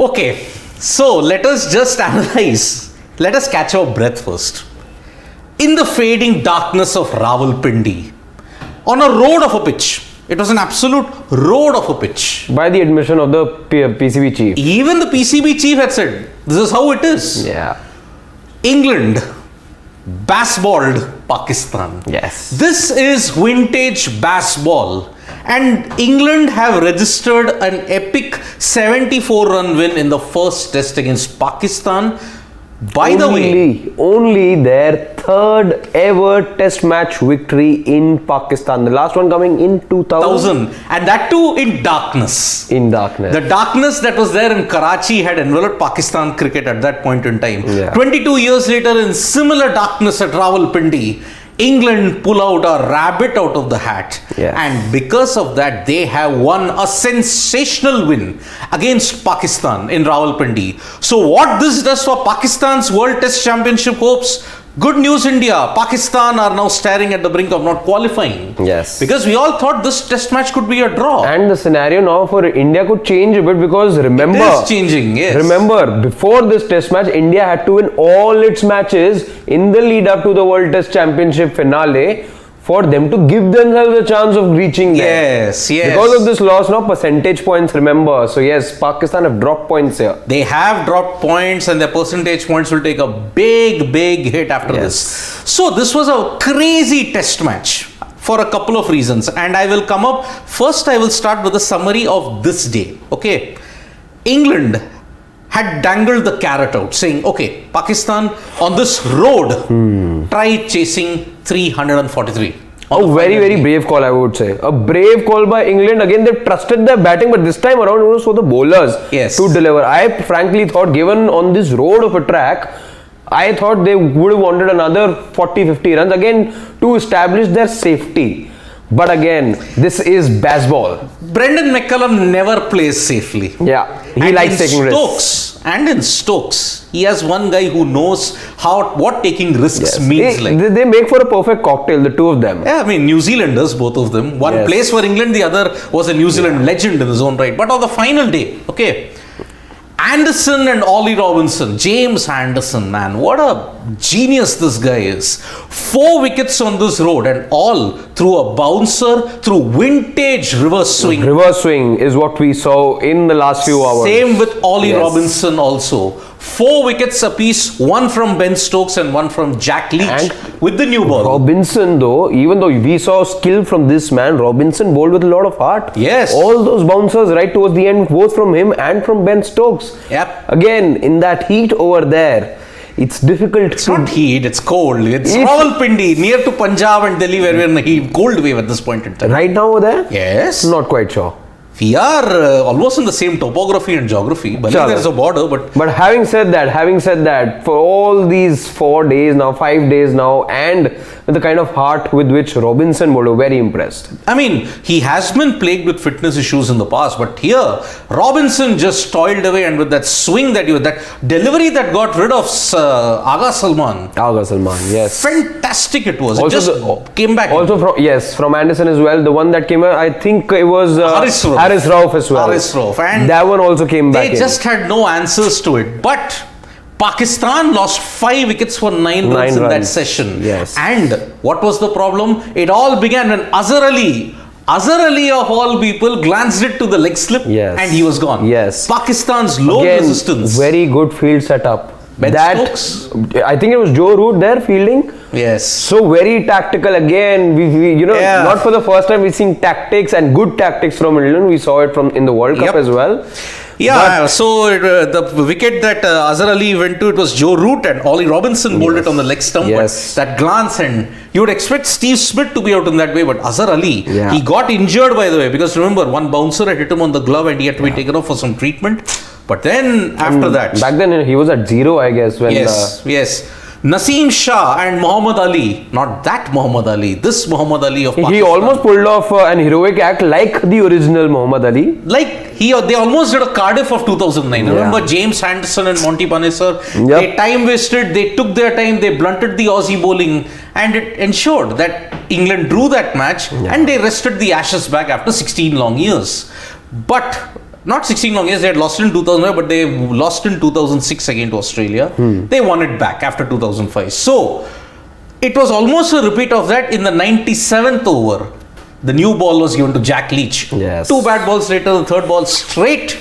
Okay, so let us just analyze. Let us catch our breath first. In the fading darkness of Rawalpindi, on a road of a pitch, it was an absolute road of a pitch. By the admission of the PCB chief. Even the PCB chief had said, this is how it is. Yeah. England bass-balled Pakistan. Yes. This is vintage bass-ball. And England have registered an epic 74-run win in the first test against Pakistan. By the way, only their third ever test match victory in Pakistan. The last one coming in 2000. And that too in darkness. In darkness. The darkness that was there in Karachi had enveloped Pakistan cricket at that point in time. Yeah. 22 years later, in similar darkness at Rawalpindi, England pull out a rabbit out of the hat. Yes. And because of that, they have won a sensational win against Pakistan in Rawalpindi. So what this does for Pakistan's World Test Championship hopes? Good news, India. Pakistan are now staring at the brink of not qualifying. Yes. Because we all thought this test match could be a draw. And the scenario now for India could change a bit because remember... It is changing, yes. Remember, before this test match, India had to win all its matches in the lead up to the World Test Championship finale for them to give themselves a chance of reaching there. Yes, yes. Because of this loss, now percentage points, remember. So yes, Pakistan have dropped points here. They have dropped points and their percentage points will take a big hit after this. So this was a crazy test match for a couple of reasons. And I will come up, first I will start with a summary of this day. Okay. England had dangled the carrot out saying, okay, Pakistan on this road, try chasing 343. A very brave call, I would say. A brave call by England. Again, they trusted their batting, but this time around it was for the bowlers to deliver. I frankly thought, given on this road of a track, I thought they would have wanted another 40-50 runs again to establish their safety. But again, this is baseball. Brendan McCullum never plays safely. Yeah, he likes taking risks. And in Stokes, he has one guy who knows what taking risks means. They make for a perfect cocktail, the two of them. Yeah, I mean, New Zealanders, both of them. One plays for England, the other was a New Zealand legend in his own right. But on the final day, okay, Anderson and Ollie Robinson, James Anderson, man, what a genius this guy is. 4 wickets on this road and all through a bouncer, through vintage reverse swing. Reverse swing is what we saw in the last few hours. Same with Ollie Robinson also. 4 wickets apiece, one from Ben Stokes and one from Jack Leach and with the new ball. Robinson though, even though we saw skill from this man, Robinson bowled with a lot of heart. Yes. All those bouncers right towards the end, both from him and from Ben Stokes. Yep. Again, in that heat over there, it's difficult. It's not heat, it's cold. It's Rawalpindi, near to Punjab and Delhi, where we're in a cold wave at this point in time. Right now over there? Yes. Not quite sure. We are almost in the same topography and geography, but there's a border. But having said that, for all these 4 days now, 5 days now, and with the kind of heart with which Robinson bowled, very impressed. I mean, he has been plagued with fitness issues in the past, but here Robinson just toiled away, and with that swing that delivery that got rid of Agha Salman. Agha Salman, yes. Fantastic it was. Also it just came back. Also from Anderson as well. The one that came, I think it was Haris Rauf as well. Haris Rauf. And that one also came back. They just had no answers to it. But Pakistan lost 5 wickets for 9 runs in that session. Yes. And what was the problem? It all began when Azhar Ali of all people glanced it to the leg slip and he was gone. Yes. Pakistan's low resistance. Very good field setup. Ben Stokes. I think it was Joe Root there fielding. Yes. So very tactical again. We not for the first time we've seen tactics and good tactics from England. We saw it in the World Cup as well. Yeah, so the wicket that Azhar Ali went to, it was Joe Root and Ollie Robinson bowled it on the leg stump. Yes. But that glance, and you would expect Steve Smith to be out in that way, but Azhar Ali, he got injured by the way, because remember, one bouncer had hit him on the glove and he had to be taken off for some treatment. But then after that... Back then he was at 0, I guess. When yes. Naseem Shah and Muhammad Ali, not that Muhammad Ali, this Muhammad Ali of Pakistan. He almost pulled off an heroic act like the original Muhammad Ali. They almost did a Cardiff of 2009. Remember James Anderson and Monty Panesar? They time wasted, they took their time, they blunted the Aussie bowling, and it ensured that England drew that match and they rested the Ashes back after 16 long years. But not 16 long years, they had lost in 2005, but they lost in 2006 again to Australia. They won it back after 2005. So, it was almost a repeat of that in the 97th over. The new ball was given to Jack Leach. Yes. 2 bad balls later, the third ball straight.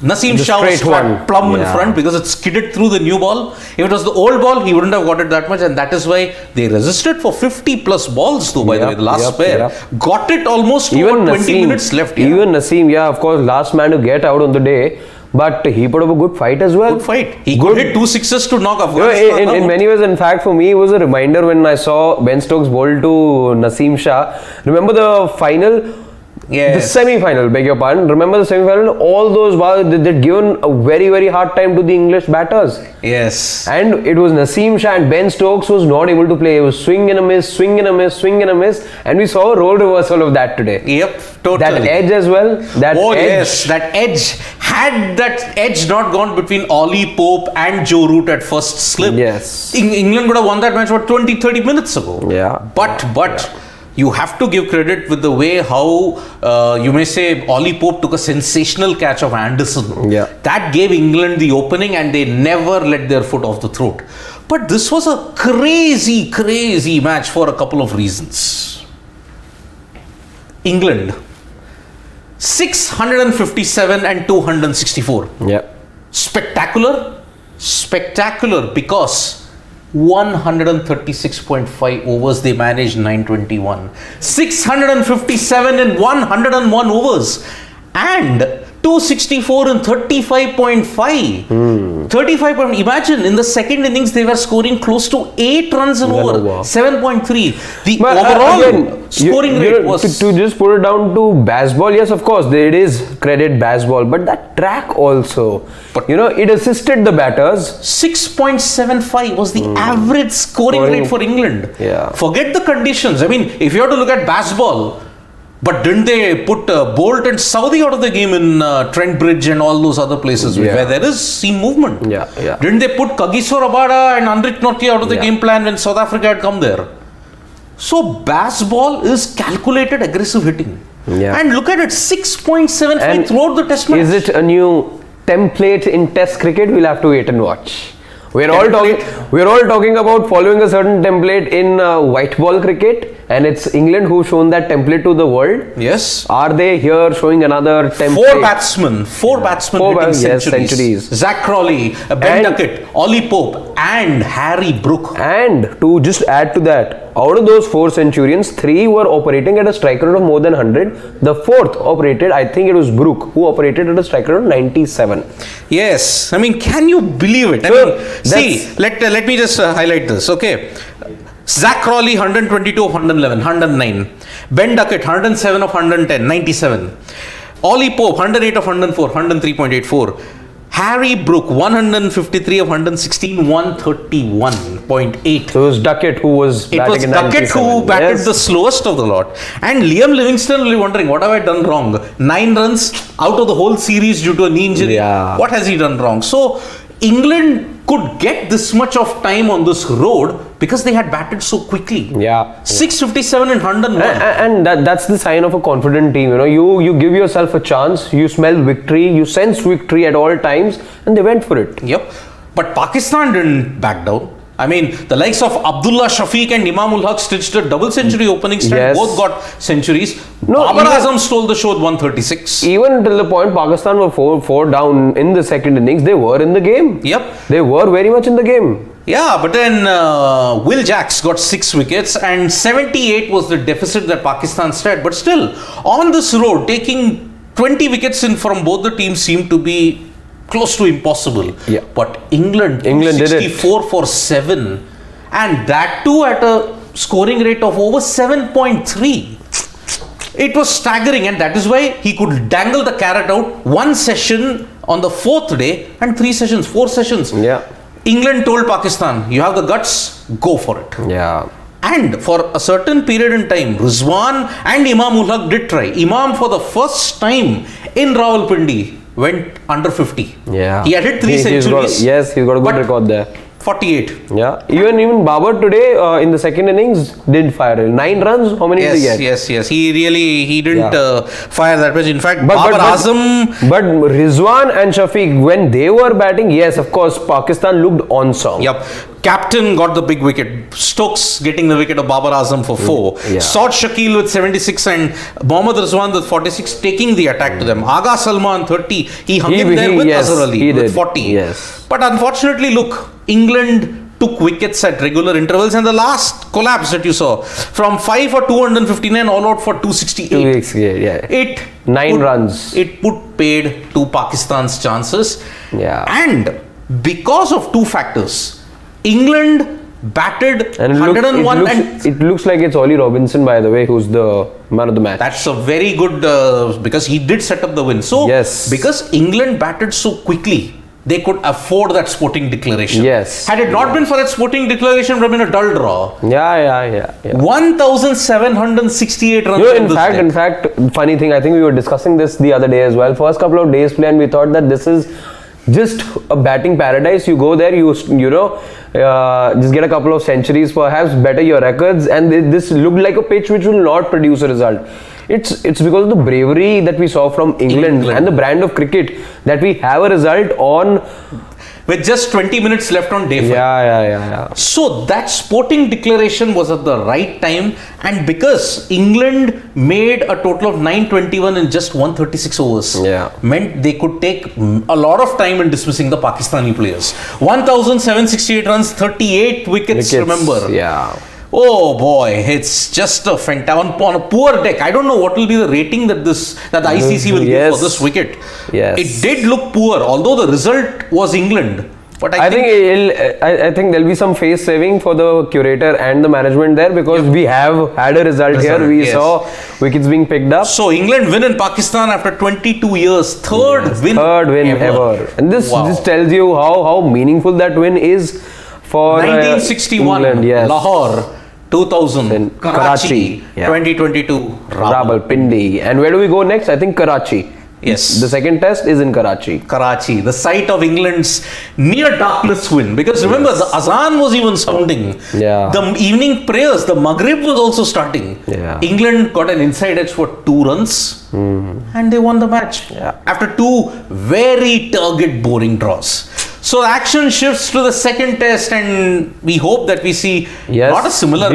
Naseem Shah was plumb in front because it skidded through the new ball. If it was the old ball, he wouldn't have got it that much, and that is why they resisted for 50 plus balls though, by the way, the last pair. Got it almost even 20 minutes left. Even Naseem, of course, last man to get out on the day, but he put up a good fight as well. Good fight. He could hit 2 sixes to knock Afghanistan in many ways, in fact, for me, it was a reminder when I saw Ben Stokes bowl to Naseem Shah. Remember the final? Yes. The semi-final, beg your pardon. Remember the semi-final? All those balls, they'd given a very, very hard time to the English batters. Yes. And it was Naseem Shah and Ben Stokes was not able to play. It was swing and a miss, swing and a miss, swing and a miss. And we saw a role reversal of that today. Yep, totally. That edge as well. Yes, that edge. Had that edge not gone between Ollie Pope and Joe Root at first slip, yes, England would have won that match about 20-30 minutes ago. Yeah. But you have to give credit with the way how you may say Ollie Pope took a sensational catch of Anderson. Yeah. That gave England the opening and they never let their foot off the throat. But this was a crazy, crazy match for a couple of reasons. England, 657 and 264. Yeah. Spectacular because 136.5 overs they managed 921. 657 in 101 overs and 264 in 35.5. 35. Imagine in the second innings they were scoring close to 8 runs an over. 7.3. The overall scoring rate was. To just put it down to baseball, yes, of course, it is credit baseball, but that track also, it assisted the batters. 6.75 was the average scoring rate for England. Yeah. Forget the conditions. I mean, if you have to look at baseball, but didn't they put Bolt and Saudi out of the game in Trent Bridge and all those other places where there is seam movement? Yeah. Didn't they put Kagiso Rabada and Anrik Nortje out of the game plan when South Africa had come there? So baseball is calculated aggressive hitting. Yeah. And look at it, 6.75 throughout the test match. Is it a new template in test cricket? We'll have to wait and watch. We're all talking about following a certain template in white ball cricket, and it's England who've shown that template to the world. Yes. Are they here showing another template? Four batsmen hitting centuries. Zach Crawley, Ben Duckett, Ollie Pope, and Harry Brook. And to just add to that, out of those 4 centurions, 3 were operating at a strike rate of more than 100. The 4th operated, I think it was Brook, who operated at a strike rate of 97. Yes. I mean, can you believe it? Let me just highlight this. Okay. Zach Crawley, 122 of 111, 109. Ben Duckett, 107 of 110, 97. Ollie Pope, 108 of 104, 103.84. Harry Brook, 153 of 116, 131.8. So it was Duckett who was batting in 97. It was Duckett who batted the slowest of the lot. And Liam Livingstone will be wondering, what have I done wrong? 9 runs out of the whole series due to a knee injury. Yeah. What has he done wrong? So England could get this much of time on this road because they had batted so quickly. Yeah. 657 and 101. And that's the sign of a confident team. You give yourself a chance, you smell victory, you sense victory at all times, and they went for it. Yep. But Pakistan didn't back down. I mean, the likes of Abdullah Shafiq and Imam ul Haq stitched a double century opening stand. Yes. Both got centuries. Babar Azam stole the show at 136. Even till the point Pakistan were 4 down in the second innings, they were in the game. Yep. They were very much in the game. Yeah, but then Will Jacks got 6 wickets and 78 was the deficit that Pakistan had. But still, on this road, taking 20 wickets in from both the teams seemed to be close to impossible. Yeah. But England did 64 for 7, and that too at a scoring rate of over 7.3. It was staggering, and that is why he could dangle the carrot out 1 session on the 4th day and 4 sessions. Yeah. England told Pakistan, you have the guts, go for it. Yeah. And for a certain period in time, Rizwan and Imam ul Haq did try. Imam, for the first time in Rawalpindi, went under 50. Yeah. He had hit 3 centuries. He's got a good record there. 48. Yeah, even Babar today in the second innings didn't fire 9 runs. How many did he get? Yes. He didn't fire that much. In fact, But Rizwan and Shafiq, when they were batting, yes, of course, Pakistan looked on song. Yep. Captain got the big wicket. Stokes getting the wicket of Babar Azam for 4. Saud Shakil with 76 and Mohammad Rizwan with 46 taking the attack to them. Aga Salman 30. He hung in there with Azhar Ali with 40. Yes. But unfortunately, look, England took wickets at regular intervals, and the last collapse that you saw from 5 for 259 all out for 268. It 9 runs. It put paid to Pakistan's chances. Yeah. And because of 2 factors, England batted and 101 it looks like it's Ollie Robinson, by the way, who's the man of the match. That's a very good because he did set up the win. So because England batted so quickly, they could afford that sporting declaration. Yes. Had it not been for that sporting declaration, it would have been a dull draw. Yeah. 1,768 runs. In fact, funny thing, I think we were discussing this the other day as well. First couple of days play, and we thought that this is just a batting paradise. You go there, just get a couple of centuries, perhaps better your records, and this looked like a pitch which will not produce a result. It's because of the bravery that we saw from England and the brand of cricket that we have a result on with just 20 minutes left on day 5. Yeah. So that sporting declaration was at the right time, and because England made a total of 921 in just 136 overs, meant they could take a lot of time in dismissing the Pakistani players. 1,768 runs, 38 wickets. Remember? Yeah. Oh boy, it's just a fantastic on a poor deck. I don't know what will be the rating that the ICC will give for this wicket. It did look poor, although the result was England. But I think there'll be some face saving for the curator and the management there, because we have had a result here. We saw wickets being picked up. So England win in Pakistan after 22 years, third win ever. And this tells you how meaningful that win is for 1961 England, Lahore. 2000 Karachi, 2022 Rawalpindi. And where do we go next? I think Karachi. Yes. The second test is in Karachi. Karachi, the site of England's near darkness win. Because remember, the Azan was even sounding. The evening prayers, the Maghrib was also starting. England got an inside edge for 2 runs and they won the match. After 2 very turgid, boring draws. So action shifts to the second test, and we hope that we see not a similar.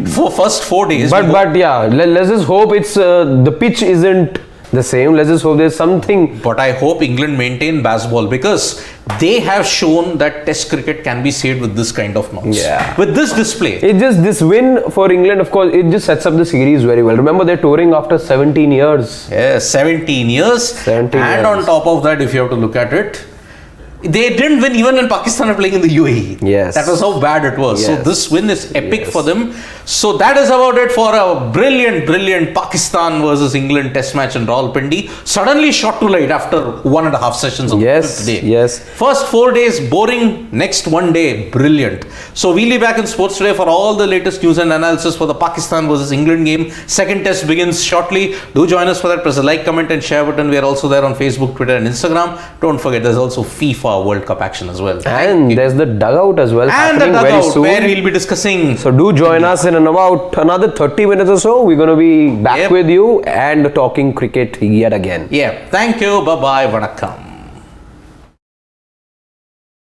For first 4 days. But let's just hope it's the pitch isn't the same. Let's just hope there's something. But I hope England maintain baseball, because they have shown that Test cricket can be saved with this kind of knocks. With this display. This win for England, of course, it just sets up the series very well. Remember, they're touring after 17 years. Yes, 17 years. And on top of that, if you have to look at it, they didn't win even when Pakistan were playing in the UAE. That was how bad it was. So this win is epic for them. So that is about it for a brilliant Pakistan versus England test match in Rawalpindi. Suddenly shot to light after 1.5 sessions of the 5th day. First 4 days boring, next 1 day brilliant. So we'll be back in Sports Today for all the latest news and analysis for the Pakistan versus England game. Second test begins shortly. Do join us for that. Press the like, comment and share button. We are also there on Facebook, Twitter and Instagram. Don't forget, there's also FIFA World Cup action as well. And there's the dugout as well. And the dugout, very soon, where we'll be discussing. So do join us in about another 30 minutes or so. We're going to be back with you and talking cricket yet again. Thank you. Bye-bye. Vanakkam.